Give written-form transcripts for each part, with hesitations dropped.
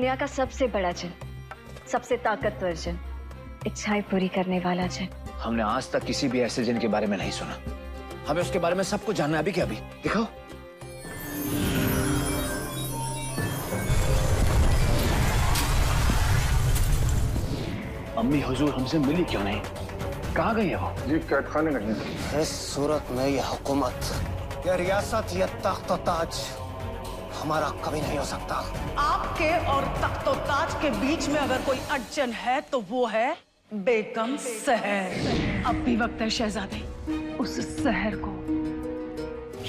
दुनिया का सबसे बड़ा जिन, सबसे ताकतवर जिन, इच्छाएं पूरी करने वाला जिन। हमने आज तक किसी भी ऐसे जिन के बारे में नहीं सुना। हमें उसके बारे में सब कुछ जानना है। अभी क्या? अभी दिखाओ। अम्मी हुजूर हमसे मिली क्यों नहीं? कहाँ गई है वो? जी कैद खाने गई। इस सूरत में यह हुकूमत, यह रियासत, यह तख्त और ताज हमारा कभी नहीं हो सकता। आपके और तख्त और ताज के बीच में अगर कोई अड़चन है तो वो है बेगम सहर। अब भी वक्त है शहजादे, उस सहर को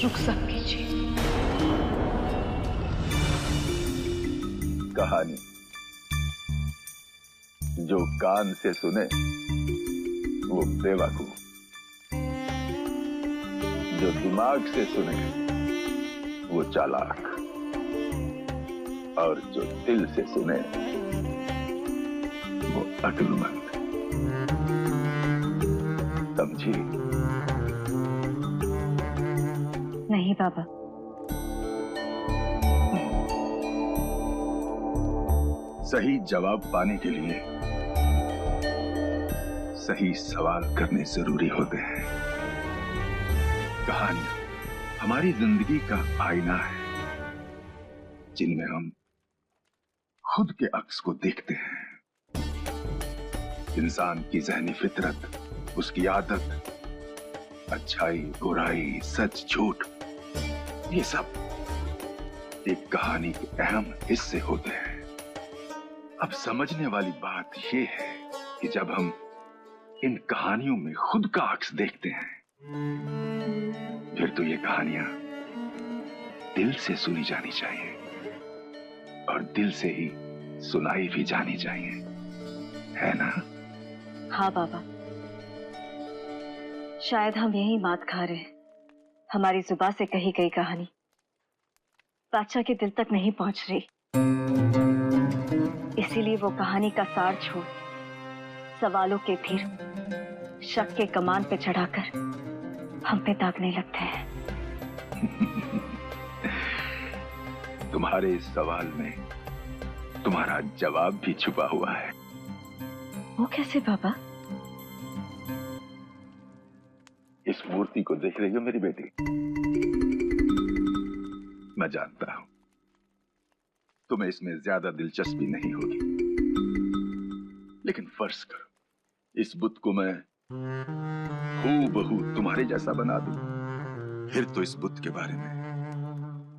रुखसत कीजिए। कहानी जो कान से सुने वो बेवकूफ, जो दिमाग से सुने वो चालाक, और जो दिल से सुने वो अक्लमंद। समझी? नहीं बाबा। सही जवाब पाने के लिए सही सवाल करने जरूरी होते हैं। कहानियां हमारी जिंदगी का आईना है, जिनमें हम खुद के अक्स को देखते हैं। इंसान की ज़हनी फितरत, उसकी आदत, अच्छाई, बुराई, सच, झूठ, ये सब एक कहानी के अहम हिस्से होते हैं। अब समझने वाली बात यह है कि जब हम इन कहानियों में खुद का अक्स देखते हैं, फिर तो ये कहानियां दिल से सुनी जानी चाहिए और दिल से ही सुनाई भी जानी चाहिए, है ना? हाँ बाबा, शायद हम यही मात खा रहे हैं। हमारी जुबान से कही गई कहानी बादशाह के दिल तक नहीं पहुंच रही, इसीलिए वो कहानी का सार छोड़ सवालों के तीर शक के कमान पे चढ़ाकर हम पे दागने लगते हैं। तुम्हारे इस सवाल में तुम्हारा जवाब भी छुपा हुआ है। वो कैसे बाबा? इस मूर्ति को देख रही हो मेरी बेटी? मैं जानता हूं तुम्हें इसमें ज्यादा दिलचस्पी नहीं होगी, लेकिन फर्ज करो इस बुत को मैं हूबहू तुम्हारे जैसा बना दूं, फिर तो इस बुत के बारे में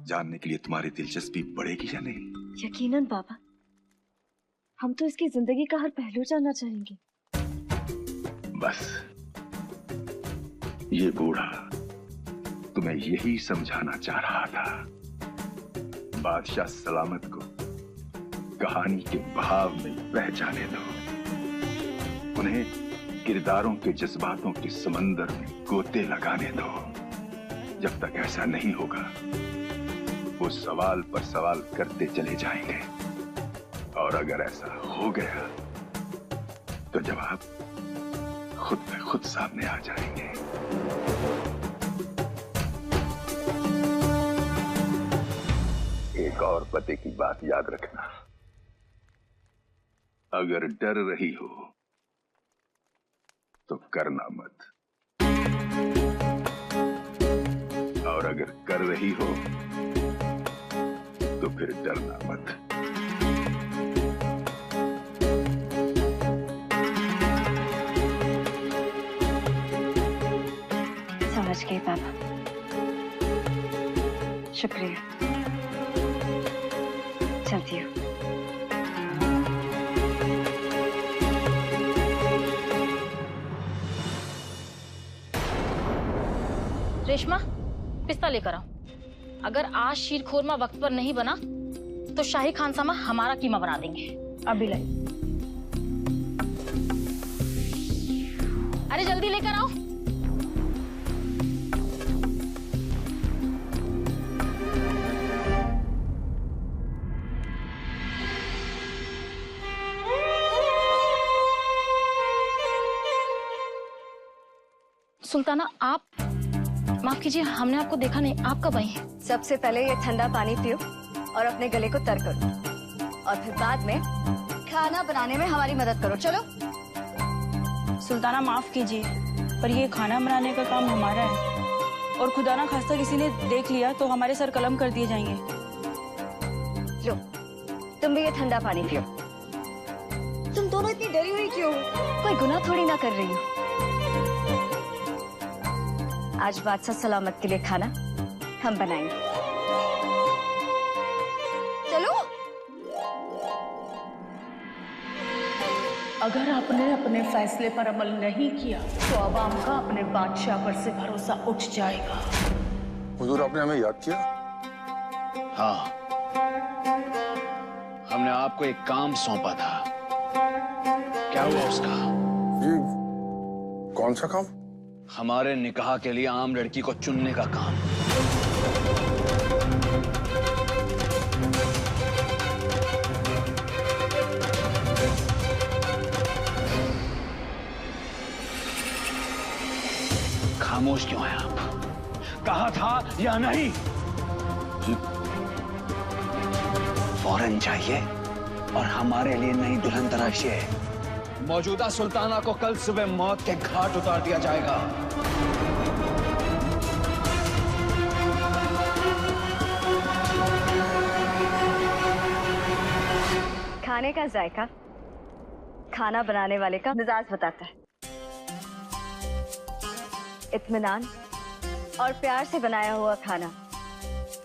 जानने के लिए तुम्हारी दिलचस्पी बढ़ेगी या नहीं? यकीनन बाबा, हम तो इसकी जिंदगी का हर पहलू जानना चाहेंगे। बस ये बूढ़ा तुम्हें यही समझाना चाह रहा था। बादशाह सलामत को कहानी के बहाव में बह जाने दो, उन्हें किरदारों के जज्बातों के समंदर में गोते लगाने दो। जब तक ऐसा नहीं होगा वो सवाल पर सवाल करते चले जाएंगे, और अगर ऐसा हो गया तो जवाब खुद पे खुद सामने आ जाएंगे। एक और पते की बात याद रखना, अगर डर रही हो तो करना मत, और अगर कर रही हो तो फिर डरना मत। समझ गए बाबा, शुक्रिया। चलती हूँ। रेशमा, पिस्ता लेकर आओ। अगर आज शीर खोरमा वक्त पर नहीं बना तो शाही खानसामा हमारा कीमा बना देंगे। अभी लाई। अरे जल्दी लेकर आओ। सुल्ताना, आप माफ कीजिए, हमने आपको देखा नहीं, आप कब आई हैं? सबसे पहले ये ठंडा पानी पियो और अपने गले को तर करो। और फिर बाद में खाना बनाने में हमारी मदद करो। चलो। सुल्ताना माफ कीजिए, पर ये खाना बनाने का काम हमारा है, और खुदा ना खास्ता किसी ने देख लिया तो हमारे सर कलम कर दिए जाएंगे। लो, तुम भी ये ठंडा पानी पियो। तुम दोनों इतनी डरी हुई क्यों? कोई गुनाह थोड़ी ना कर रही हो। आज बादशाह सलामत के लिए खाना हम बनाएंगे। चलो। अगर आपने अपने फैसले पर अमल नहीं किया तो अवाम का अपने बादशाह पर से भरोसा उठ जाएगा। हुजूर, आपने हमें याद किया? हाँ, हमने आपको एक काम सौंपा था। क्या हुआ उसका? ये कौन सा काम? हमारे निकाह के लिए आम लड़की को चुनने का काम। खामोश क्यों हैं आप? कहा था या नहीं? फौरन जाइए और हमारे लिए नई दुल्हन तराशिए। मौजूदा सुल्ताना को कल सुबह मौत के घाट उतार दिया जाएगा। खाने का जायका खाना बनाने वाले का मिजाज बताता है। इत्मीनान और प्यार से बनाया हुआ खाना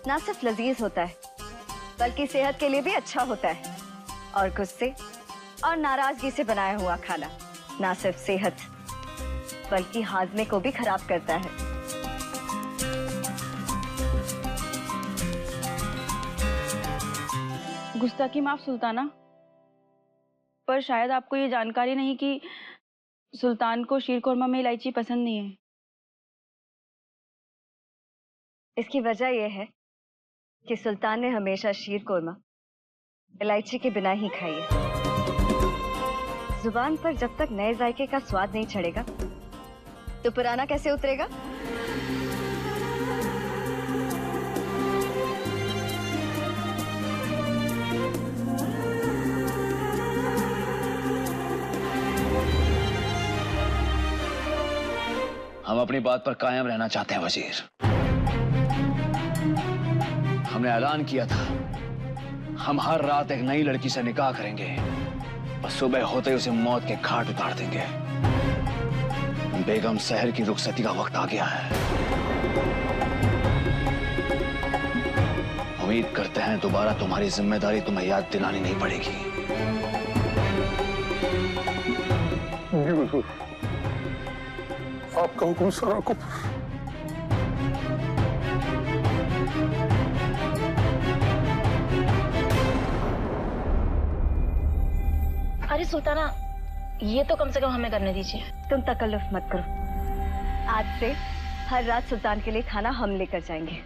ना सिर्फ लजीज होता है बल्कि सेहत के लिए भी अच्छा होता है, और गुस्से और नाराजगी से बनाया हुआ खाना ना सिर्फ सेहत बल्कि हाजमे को भी खराब करता है। गुस्ताखी माफ सुल्ताना, पर शायद आपको ये जानकारी नहीं कि सुल्तान को शीरखुरमा में इलायची पसंद नहीं है। इसकी वजह यह है कि सुल्तान ने हमेशा शीरखुरमा इलायची के बिना ही खाई है। जुबान पर जब तक नए जायके का स्वाद नहीं चढ़ेगा तो पुराना कैसे उतरेगा? हम अपनी बात पर कायम रहना चाहते हैं वजीर। हमने ऐलान किया था हम हर रात एक नई लड़की से निकाह करेंगे और सुबह होते ही उसे मौत के घाट उतार देंगे। बेगम सहर की रुखसती का वक्त आ गया है। उम्मीद करते हैं दोबारा तुम्हारी जिम्मेदारी तुम्हें याद दिलानी नहीं पड़ेगी। जी हुजूर, आपका हुक्म सराको। अरे सुल्ताना, ये तो कम से कम हमें करने दीजिए। तुम तकल्लुफ मत करो। आज से हर रात सुल्तान के लिए खाना हम लेकर जाएंगे।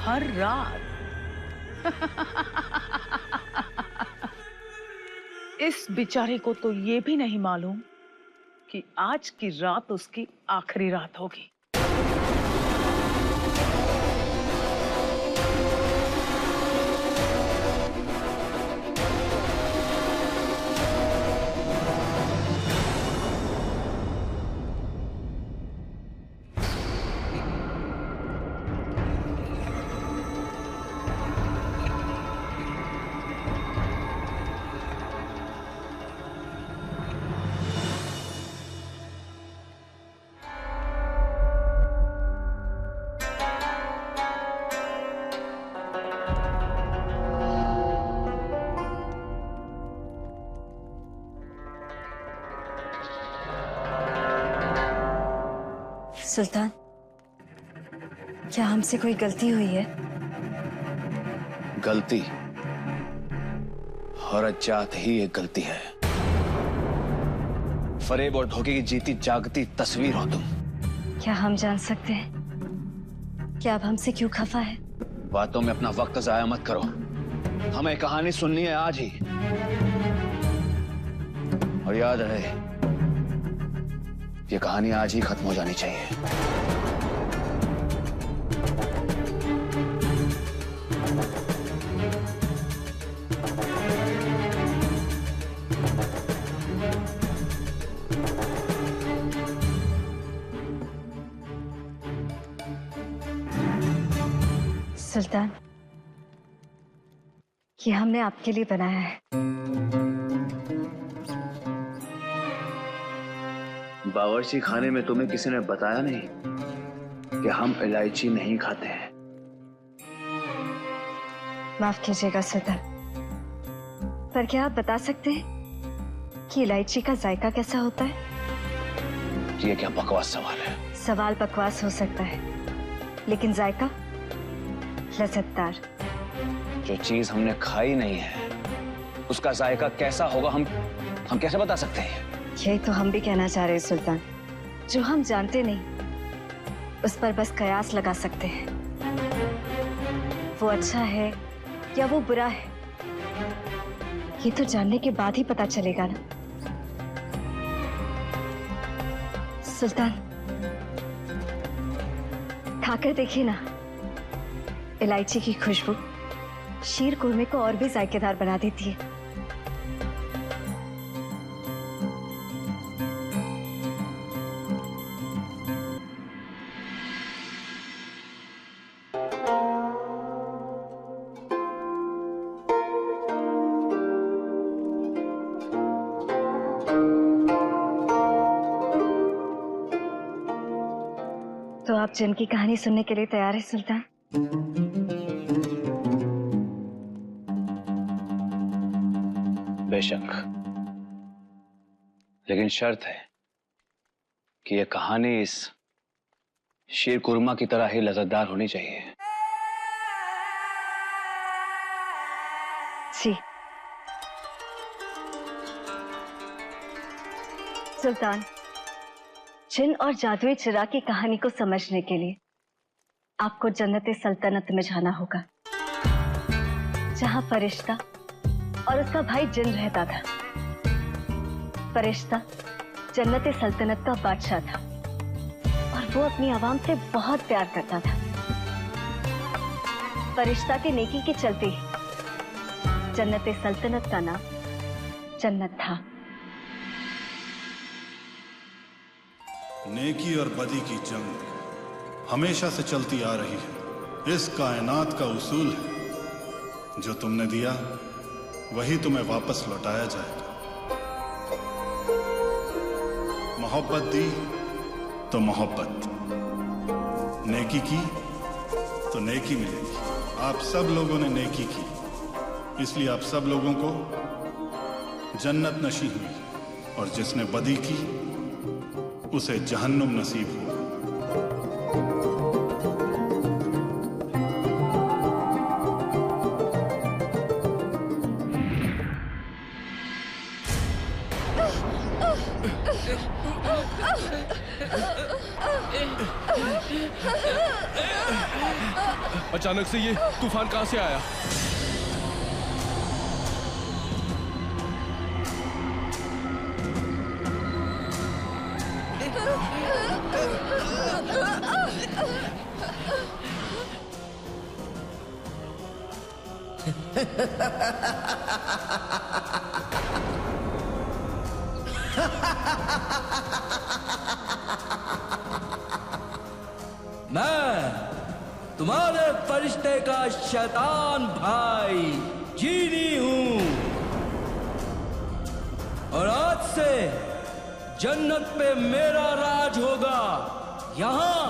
हर रात? इस बेचारे को तो ये भी नहीं मालूम कि आज की रात उसकी आखिरी रात होगी। सुल्तान, क्या हमसे कोई गलती हुई है? गलती? औरत जात ही एक गलती है। फरेब और धोखे की जीती जागती तस्वीर हो तुम। क्या हम जान सकते हैं कि आप हमसे क्यों खफा है? बातों में अपना वक्त जाया मत करो। हमें कहानी सुननी है आज ही। और याद रहे, ये कहानी आज ही खत्म हो जानी चाहिए। सुल्तान, ये हमने आपके लिए बनाया है। बावर्ची खाने में तुम्हें किसी ने बताया नहीं कि हम इलायची नहीं खाते हैं? माफ कीजिएगा सुल्तान, पर क्या आप बता सकते हैं कि इलायची का जायका कैसा होता है? ये क्या बकवास सवाल है? सवाल बकवास हो सकता है, लेकिन जायका लज्जतदार। जो चीज हमने खाई नहीं है उसका जायका कैसा होगा हम कैसे बता सकते हैं? यही तो हम भी कहना चाह रहे हैं सुल्तान। जो हम जानते नहीं उस पर बस कयास लगा सकते हैं। वो अच्छा है या वो बुरा है, ये तो जानने के बाद ही पता चलेगा ना। सुल्तान, खाकर देखिए ना, इलायची की खुशबू शीर कुरमे को और भी जायकेदार बना देती है। तो आप जिन की कहानी सुनने के लिए तैयार है सुल्तान? बेशक, लेकिन शर्त है कि यह कहानी इस शीर कुरमा की तरह ही लज्जतदार होनी चाहिए। जी सुल्तान, जिन और जादुई चिराग की कहानी को समझने के लिए आपको जन्नत सल्तनत में जाना होगा, जहां फरिश्ता और उसका भाई जिन रहता था। फरिश्ता जन्नत सल्तनत का बादशाह था और वो अपनी आवाम से बहुत प्यार करता था। फरिश्ता के नेकी के चलते ही जन्नत सल्तनत का नाम जन्नत था। नेकी और बदी की जंग हमेशा से चलती आ रही है। इस कायनात का उसूल है, जो तुमने दिया वही तुम्हें वापस लौटाया जाएगा। मोहब्बत दी तो मोहब्बत, नेकी की तो नेकी मिलेगी। आप सब लोगों ने नेकी की, इसलिए आप सब लोगों को जन्नत नसीब हुई, और जिसने बदी की उसे जहन्नुम नसीब हुआ। अचानक से ये तूफान कहां से आया? मैं तुम्हारे फरिश्ते का शैतान भाई जीनी हूं, और आज से जन्नत पे मेरा राज होगा। यहां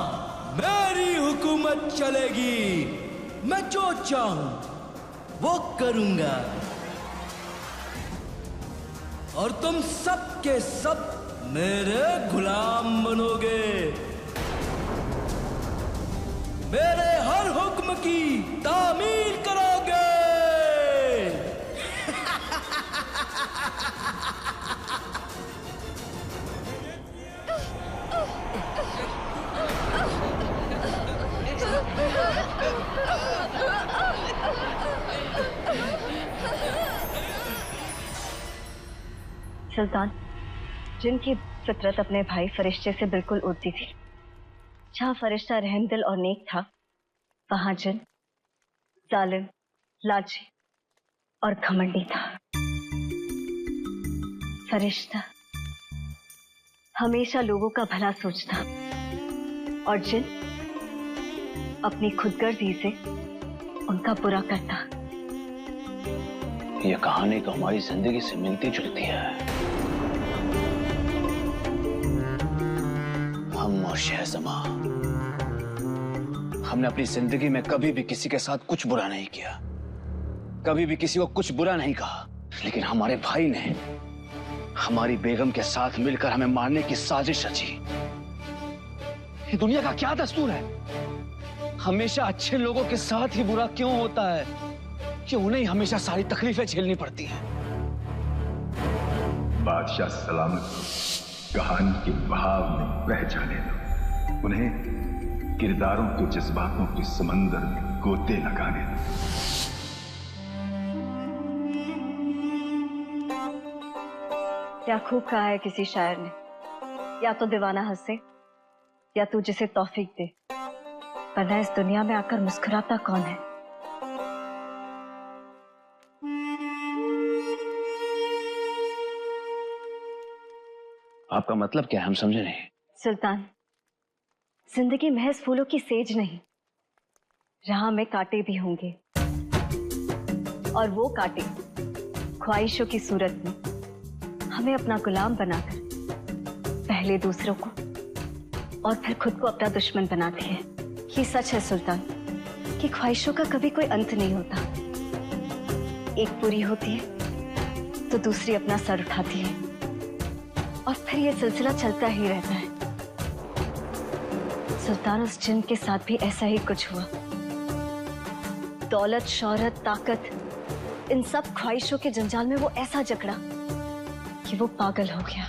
मेरी हुकूमत चलेगी। मैं जो चाहूं वो करूंगा, और तुम सब के सब मेरे गुलाम बनोगे। मेरे हर हुक्म की तामील करोगे। सुल्तान, जिनकी फितरत अपने भाई फरिश्ते से बिल्कुल उड़ती थी। जहां फरिश्ता रहमदिल और नेक था, वहां जिन जालिम, लालची और घमंडी था। फरिश्ता हमेशा लोगों का भला सोचता, और जिन अपनी खुदगर्जी से उनका बुरा करता। ये कहानी तो हमारी जिंदगी से मिलती जुलती है। हम और शहज़मा, हमने अपनी जिंदगी में कभी भी किसी के साथ कुछ बुरा नहीं किया, कभी भी किसी को कुछ बुरा नहीं कहा, लेकिन हमारे भाई ने हमारी बेगम के साथ मिलकर हमें मारने की साजिश रची। ये दुनिया का क्या दस्तूर है? हमेशा अच्छे लोगों के साथ ही बुरा क्यों होता है? कि उन्हें हमेशा सारी तकलीफें झेलनी पड़ती हैं। बादशाह सलामत को कहानी के बहाव में बह जाने दो, उन्हें किरदारों के जज्बातों के समंदर में गोते लगाने दो। क्या खूब कहा है किसी शायर ने, या तो दीवाना हंसे या तू जिसे तौफीक दे, वरना इस दुनिया में आकर मुस्कुराता कौन है। आपका मतलब क्या है? हम समझे नहीं। सुल्तान, जिंदगी महज फूलों की सेज नहीं, राह में कांटे भी होंगे, और वो कांटे ख्वाहिशों की सूरत में हमें अपना गुलाम बनाकर पहले दूसरों को और फिर खुद को अपना दुश्मन बनाती है। ये सच है सुल्तान कि ख्वाहिशों का कभी कोई अंत नहीं होता। एक पूरी होती है तो दूसरी अपना सर उठाती है, और फिर ये सिलसिला चलता ही रहता है। सुल्तान, उस जिन के साथ भी ऐसा ही कुछ हुआ। दौलत, शौहरत, ताकत, इन सब ख्वाहिशों के जंजाल में वो ऐसा जकड़ा कि वो पागल हो गया।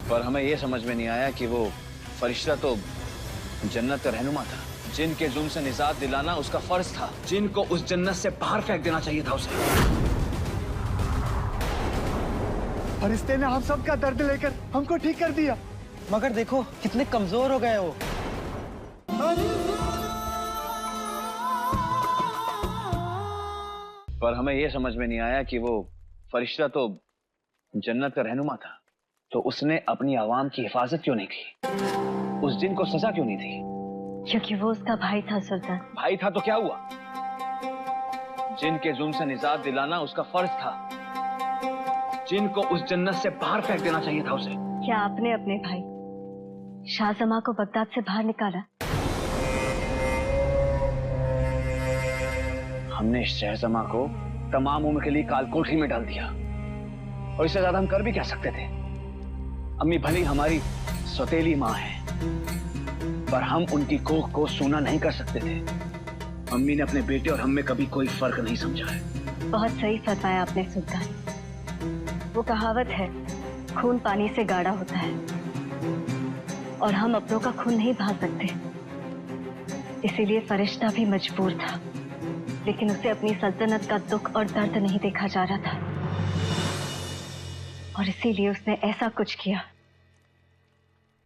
पर हमें यह समझ में नहीं आया कि वो फरिश्ता तो जन्नत का रहनुमा था। जिन के जुल्म से निजात दिलाना उसका फर्ज था। जिन को उस जन्नत से बाहर फेंक देना चाहिए था उसे। फरिश्ते ने हम सब का दर्द लेकर हमको ठीक कर दिया, मगर देखो कितने कमजोर हो गए वो। पर हमें यह समझ में नहीं आया कि वो फरिश्ता तो जन्नत का रहनुमा था, तो उसने अपनी आवाम की हिफाजत क्यों नहीं की? उस जिन को सजा क्यों नहीं दी? क्योंकि वो उसका भाई था सुल्तान। भाई था तो क्या हुआ? जिन के जुल्म से निजात दिलाना उसका फर्ज था। जिन को उस जन्नत से बाहर फेंक देना चाहिए था उसे। क्या आपने अपने भाई शाहजमा को बगदाद से बाहर निकाला? हमने शहजमा को तमाम उम्र के लिए कालकोठरी में डाल दिया, और इससे ज्यादा हम कर भी क्या सकते थे? अम्मी भली हमारी सौतेली माँ है, पर हम उनकी कोख को सूना नहीं कर सकते थे। अम्मी ने अपने बेटे और हम में कभी कोई फर्क नहीं समझा है। बहुत सही फरमाया आपने सुल्तान। वो कहावत है, खून पानी से गाढ़ा होता है, और हम अपनों का खून नहीं बहा सकते। इसीलिए फरिश्ता भी मजबूर था, लेकिन उसे अपनी सल्तनत का दुख और दर्द नहीं देखा जा रहा था, और इसीलिए उसने ऐसा कुछ किया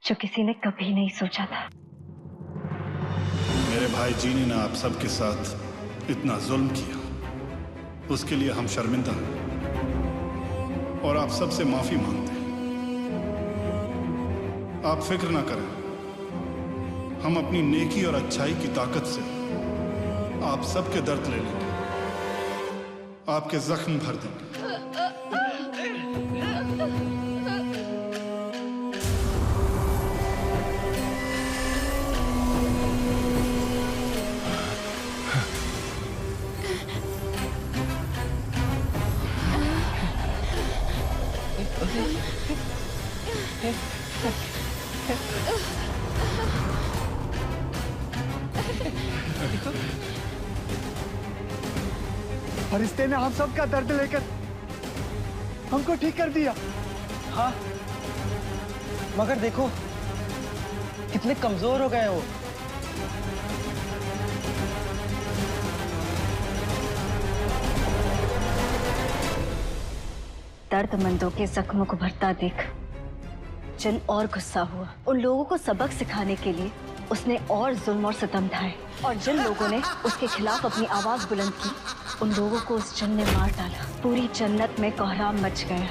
जो किसी ने कभी नहीं सोचा था। मेरे भाई जीनी ने आप सबके साथ इतना जुल्म किया, उसके लिए हम शर्मिंदा हैं और आप सबसे माफी मांगते हैं। आप फिक्र ना करें, हम अपनी नेकी और अच्छाई की ताकत से आप सबके दर्द ले लेंगे, आपके जख्म भर देंगे। फरिश्ते ने हम सब का दर्द लेकर हमको ठीक कर दिया। हाँ, मगर देखो कितने कमजोर हो गए वो। दर्दमंदों के जख्मों को भरता देख जिन और गुस्सा हुआ। उन लोगों को सबक सिखाने के लिए उसने और जुल्म और सितम ढाए, और जिन लोगों ने उसके खिलाफ अपनी आवाज बुलंद की उन लोगों को उस जिन ने मार डाला। पूरी जन्नत में कोहराम मच गया।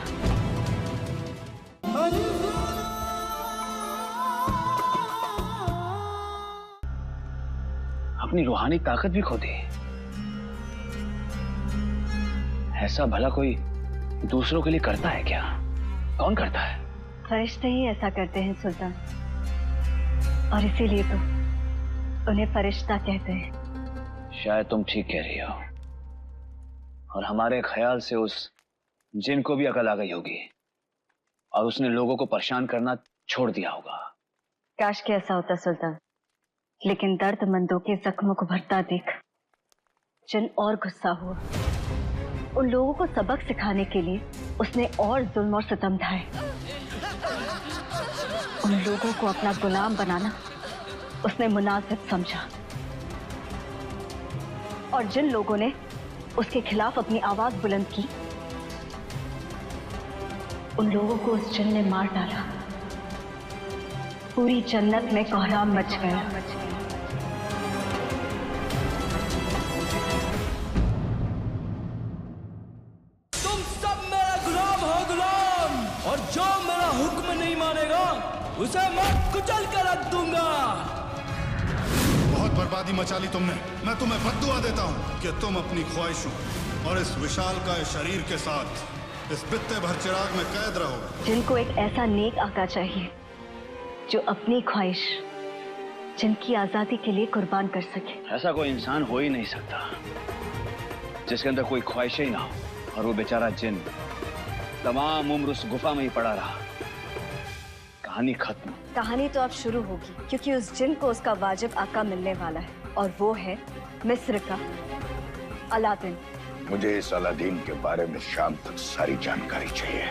अपनी रूहानी ताकत भी खो दी। ऐसा भला कोई दूसरों के लिए करता है क्या? कौन करता है? फरिश्ते ही ऐसा करते हैं सुल्तान, और इसीलिए तो उन्हें फरिश्ता कहते हैं। शायद तुम ठीक कह रही हो, और हमारे ख्याल से उस जिन को भी अकल आ गई होगी और उसने लोगों को परेशान करना छोड़ दिया होगा। काश के ऐसा होता सुल्तान, लेकिन दर्दमंदों के जख्मों को भरता देख जिन और गुस्सा हुआ। उन लोगों को सबक सिखाने के लिए उसने और जुल्म और सितम ढाए। उन लोगों को अपना गुलाम बनाना उसने मुनासिब समझा, और जिन लोगों ने उसके खिलाफ अपनी आवाज बुलंद की उन लोगों को उस जिन ने मार डाला। पूरी जन्नत में कोहराम मच गया। तुम सब मेरा गुलाम हो गुलाम, और जो मेरा हुक्म नहीं मानेगा उसे मैं कुचल कर रख दूंगा। बहुत बर्बादी मचा ली तुमने। मैं तुम्हें बद्दुआ देता हूँ कि तुम अपनी ख्वाहिशों और इस विशाल का शरीर के साथ इस बित्ते भर चिराग में कैद रहोगे। जिनको एक ऐसा नेक आका चाहिए जो अपनी ख्वाहिश जिनकी आजादी के लिए कुर्बान कर सके। ऐसा कोई इंसान हो ही नहीं सकता जिसके अंदर कोई ख्वाहिश ही ना हो, और वो बेचारा जिन तमाम उम्र उस गुफा में ही पड़ा रहा। कहानी खत्म। कहानी तो अब शुरू होगी, क्योंकि उस जिन को उसका वाजिब आका मिलने वाला है, और वो है मिस्र का अलादीन। मुझे इस अलादीन के बारे में शाम तक सारी जानकारी चाहिए।